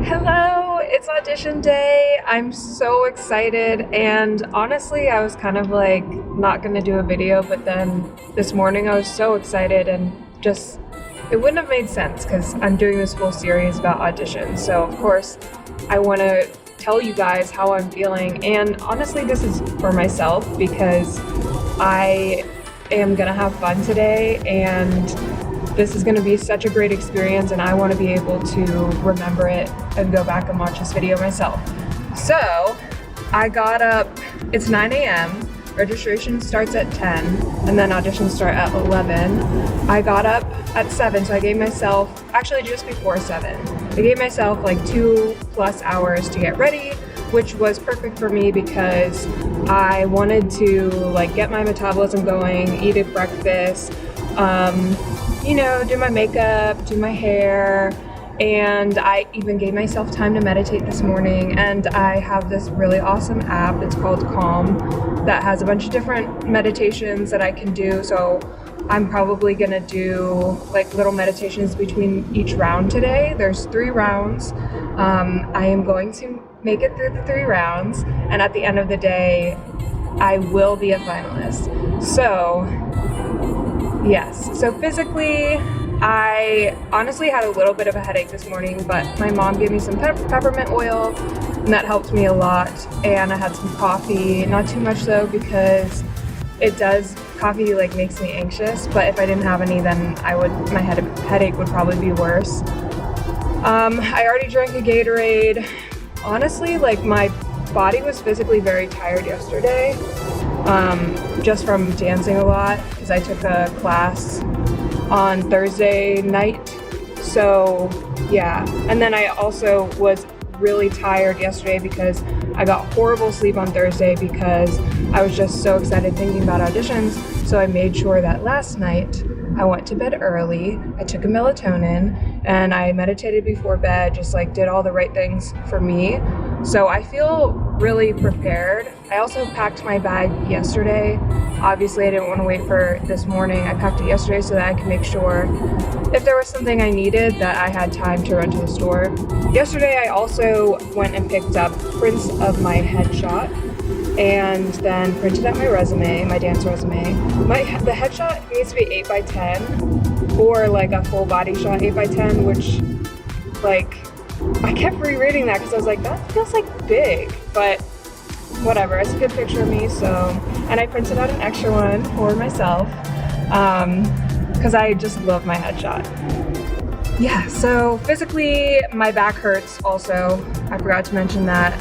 Hello, it's audition day. I'm so excited, and honestly, I was kind of like not gonna do a video, but then this morning I was so excited and just it wouldn't have made sense because I'm doing this whole series about auditions. So, of course, I want to tell you guys how I'm feeling, and honestly, this is for myself because I am gonna have fun today and this is going to be such a great experience, and I want to be able to remember it and go back and watch this video myself. So I got up, it's 9 a.m. Registration starts at 10 and then auditions start at 11. I got up at 7, so I gave myself, actually just before 7, I gave myself like 2+ hours to get ready, which was perfect for me because I wanted to like get my metabolism going, eat a breakfast, do my makeup, do my hair, and I even gave myself time to meditate this morning. And I have this really awesome app, it's called Calm, that has a bunch of different meditations that I can do. So I'm probably gonna do like little meditations between each round today. There's 3 rounds. I am going to make it through the 3 rounds, and at the end of the day, I will be a finalist. So yes, so physically, I honestly had a little bit of a headache this morning, but my mom gave me some peppermint oil, and that helped me a lot. And I had some coffee, not too much though, because coffee like makes me anxious, but if I didn't have any, then my headache would probably be worse. I already drank a Gatorade. Honestly, like my body was physically very tired yesterday. Just from dancing a lot because I took a class on Thursday night. So yeah, and then I also was really tired yesterday because I got horrible sleep on Thursday because I was just so excited thinking about auditions. So I made sure that last night I went to bed early, I took a melatonin, and I meditated before bed, just like did all the right things for me. So I feel really prepared. I also packed my bag yesterday. Obviously, I didn't want to wait for this morning. I packed it yesterday so that I could make sure if there was something I needed that I had time to run to the store. Yesterday, I also went and picked up prints of my headshot and then printed out my resume, my dance resume. The headshot needs to be 8x10 or like a full body shot 8x10, which like I kept rereading that because I was like, that feels like big, but whatever, it's a good picture of me. So, and I printed out an extra one for myself because I just love my headshot. Yeah, so physically my back hurts also. I forgot to mention that.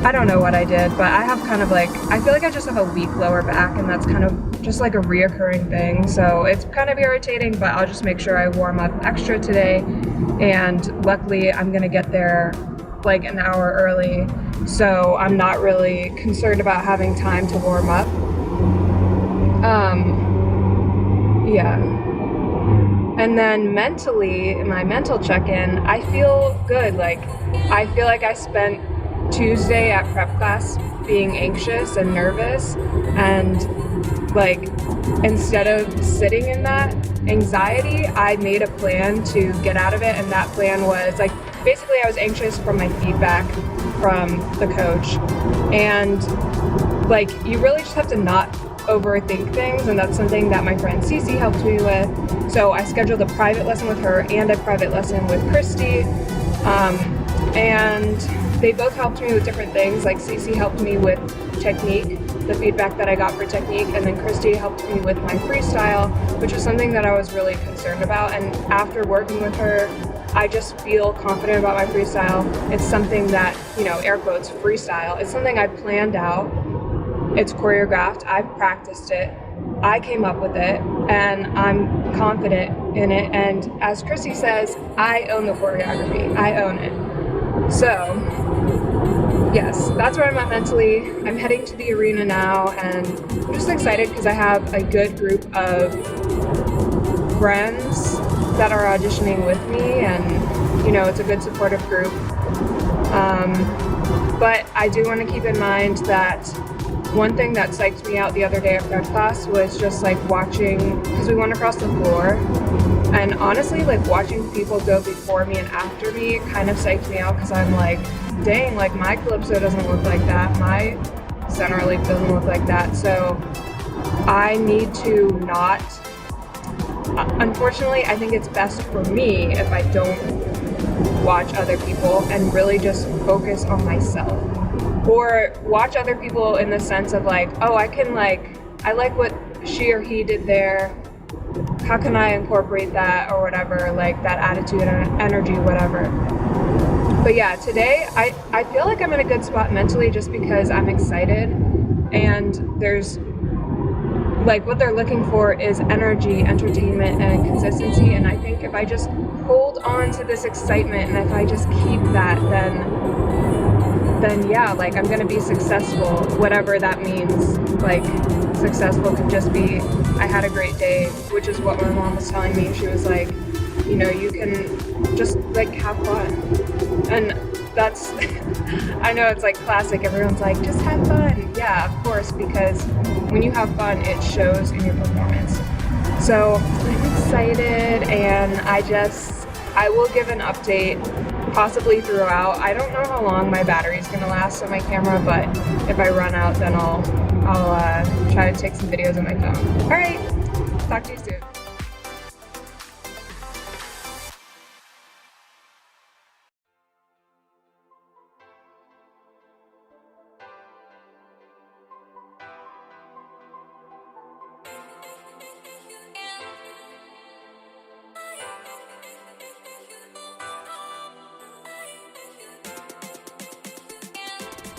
I don't know what I did, but I have kind of like, I feel like I just have a weak lower back, and that's kind of just like a reoccurring thing. So it's kind of irritating, but I'll just make sure I warm up extra today. And luckily I'm gonna get there like an hour early. So I'm not really concerned about having time to warm up. Yeah. And then mentally, in my mental check-in, I feel good. Like, I feel like I spent Tuesday at prep class being anxious and nervous, and like instead of sitting in that anxiety, I made a plan to get out of it. And that plan was like, basically I was anxious from my feedback from the coach, and like you really just have to not overthink things, and that's something that my friend Cece helped me with. So I scheduled a private lesson with her and a private lesson with Christy, and they both helped me with different things. Like Cece helped me with technique, the feedback that I got for technique, and then Christy helped me with my freestyle, which was something that I was really concerned about. And after working with her, I just feel confident about my freestyle. It's something that, air quotes, freestyle. It's something I planned out. It's choreographed. I've practiced it. I came up with it, and I'm confident in it. And as Christy says, I own the choreography. I own it. So, yes, that's where I'm at mentally. I'm heading to the arena now, and I'm just excited because I have a good group of friends that are auditioning with me, and it's a good supportive group. But I do want to keep in mind that one thing that psyched me out the other day at prep class was just like watching, because we went across the floor And honestly, like watching people go before me and after me kind of psyched me out, because I'm like, dang, like my calypso doesn't look like that, my center leaf doesn't look like that. So I need to not, unfortunately, I think it's best for me if I don't watch other people and really just focus on myself. Or watch other people in the sense of like, oh, I like what she or he did there. How can I incorporate that or whatever, like that attitude and energy, whatever. But yeah, today I feel like I'm in a good spot mentally just because I'm excited, and there's like what they're looking for is energy, entertainment, and consistency. And I think if I just hold on to this excitement and if I just keep that, then yeah, like I'm gonna be successful, whatever that means. Like successful could just be I had a great day, which is what my mom was telling me. She was like, you know, you can just like have fun. And that's I know it's like classic, everyone's like, just have fun. Yeah, of course, because when you have fun, it shows in your performance. So I'm excited, and I will give an update possibly throughout. I don't know how long my battery's gonna last on my camera, but if I run out, then I'll try to take some videos on my phone. All right, talk to you soon.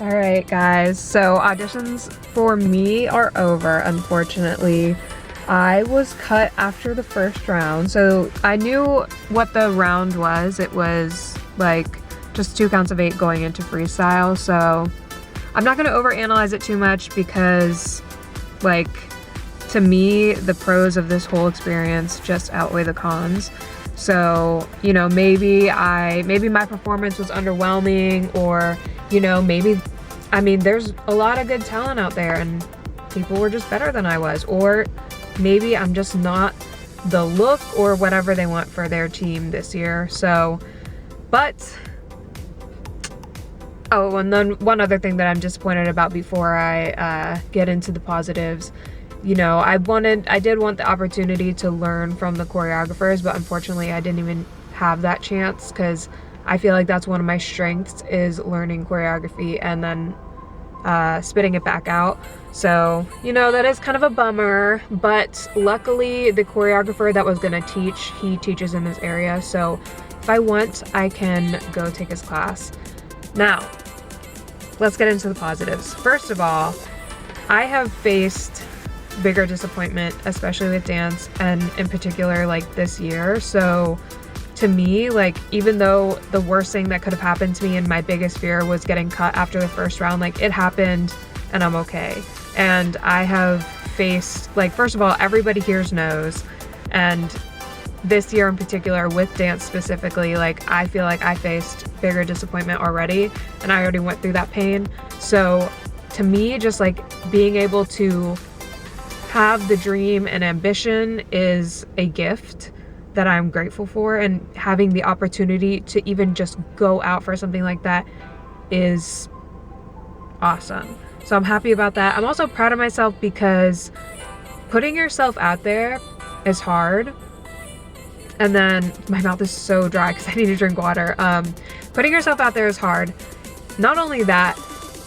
All right, guys, so auditions for me are over, unfortunately. I was cut after the first round, so I knew what the round was. It was like just 2 counts of 8 going into freestyle, so I'm not going to overanalyze it too much because, like, to me, the pros of this whole experience just outweigh the cons. So, you know, maybe my performance was underwhelming, or, you know, I mean, there's a lot of good talent out there and people were just better than I was, or maybe I'm just not the look or whatever they want for their team this year. So, but, oh, and then one other thing that I'm disappointed about before I get into the positives, you know, I did want the opportunity to learn from the choreographers, but unfortunately I didn't even have that chance, because I feel like that's one of my strengths, is learning choreography and then spitting it back out. So, you know, that is kind of a bummer, but luckily the choreographer that was gonna teach, he teaches in this area, so if I want, I can go take his class. Now, let's get into the positives. First of all, I have faced bigger disappointment, especially with dance, and in particular like this year. So to me, like, even though the worst thing that could have happened to me and my biggest fear was getting cut after the first round, like, it happened and I'm okay. And I have faced, like, first of all, everybody here's knows, and this year in particular with dance specifically, like, I feel like I faced bigger disappointment already, and I already went through that pain. So to me, just like being able to have the dream and ambition is a gift that I'm grateful for, and having the opportunity to even just go out for something like that is awesome. So I'm happy about that. I'm also proud of myself because putting yourself out there is hard. And then my mouth is so dry because I need to drink water. Putting yourself out there is hard. Not only that,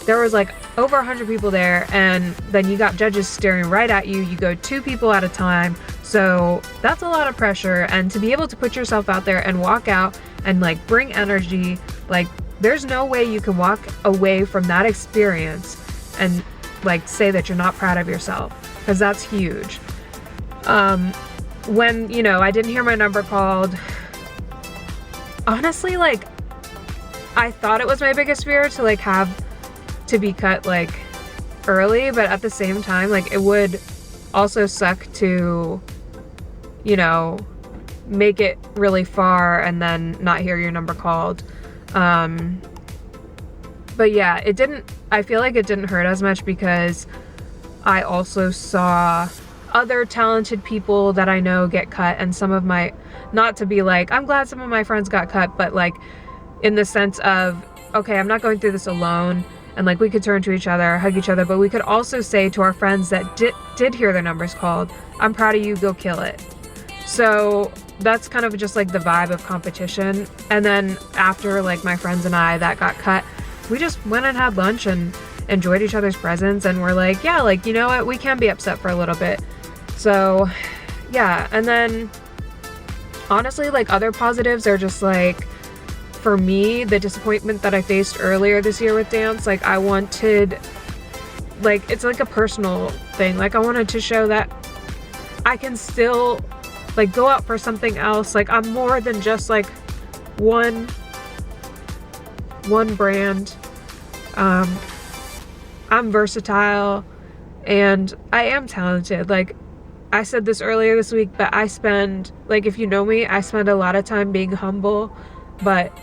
there was like over 100 people there, and then you got judges staring right at you. You go 2 people at a time. So that's a lot of pressure. And to be able to put yourself out there and walk out and like bring energy, like, there's no way you can walk away from that experience and like say that you're not proud of yourself, because that's huge. When, you know, I didn't hear my number called, honestly, like, I thought it was my biggest fear to like have to be cut like early, but at the same time, like, it would also suck to, you know, make it really far and then not hear your number called. But yeah, I feel like it didn't hurt as much because I also saw other talented people that I know get cut, and some of my, not to be like, I'm glad some of my friends got cut, but like in the sense of, okay, I'm not going through this alone, and like we could turn to each other, hug each other, but we could also say to our friends that did hear their numbers called, I'm proud of you, go kill it. So that's kind of just like the vibe of competition. And then after like my friends and I that got cut, we just went and had lunch and enjoyed each other's presence, and we're like, yeah, like, you know what, we can be upset for a little bit. So yeah. And then honestly, like, other positives are just like, for me, the disappointment that I faced earlier this year with dance, like I wanted, like, it's like a personal thing. Like I wanted to show that I can still like go out for something else. Like I'm more than just like one brand. I'm versatile and I am talented. Like I said this earlier this week, but I spend, like, if you know me, I spend a lot of time being humble, but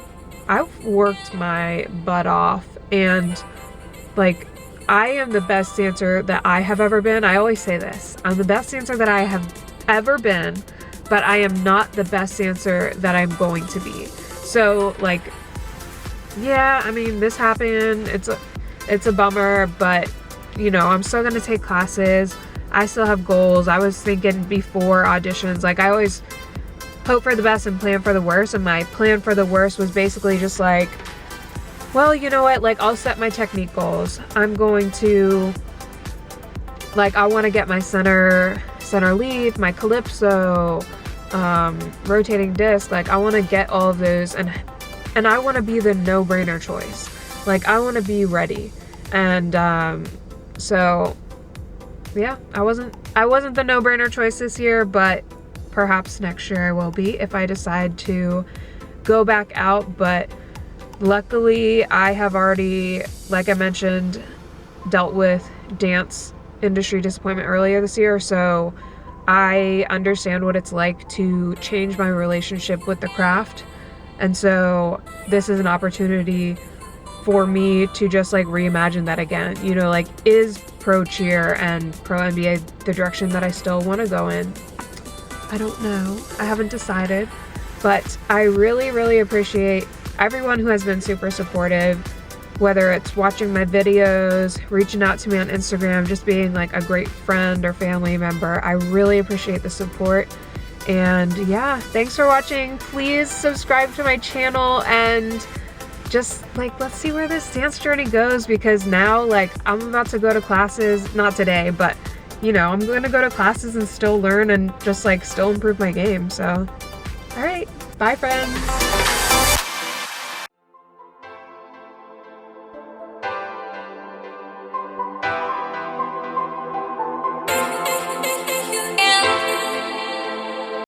I've worked my butt off, and like I am the best dancer that I have ever been. I always say this, I'm the best dancer that I have ever been, but I am not the best dancer that I'm going to be. So like, yeah, I mean, this happened, it's a bummer, but you know, I'm still gonna take classes. I still have goals. I was thinking before auditions, like I always hope for the best and plan for the worst, and my plan for the worst was basically just like, well, you know what, like I'll set my technique goals. I'm going to, like, I want to get my center leaf, my calypso, rotating disc, like I want to get all of those, and I want to be the no-brainer choice. Like I want to be ready. And so yeah, I wasn't the no-brainer choice this year, but perhaps next year I will be if I decide to go back out. But luckily I have already, like I mentioned, dealt with dance industry disappointment earlier this year, so I understand what it's like to change my relationship with the craft. And so this is an opportunity for me to just like reimagine that again. You know, like, is pro cheer and pro NBA the direction that I still want to go in? I don't know. I haven't decided, but I really, really appreciate everyone who has been super supportive, whether it's watching my videos, reaching out to me on Instagram, just being like a great friend or family member. I really appreciate the support. And yeah, thanks for watching. Please subscribe to my channel, and just like, let's see where this dance journey goes, because now like I'm about to go to classes, not today, but you know, I'm going to go to classes and still learn and just like still improve my game. So all right, bye friends.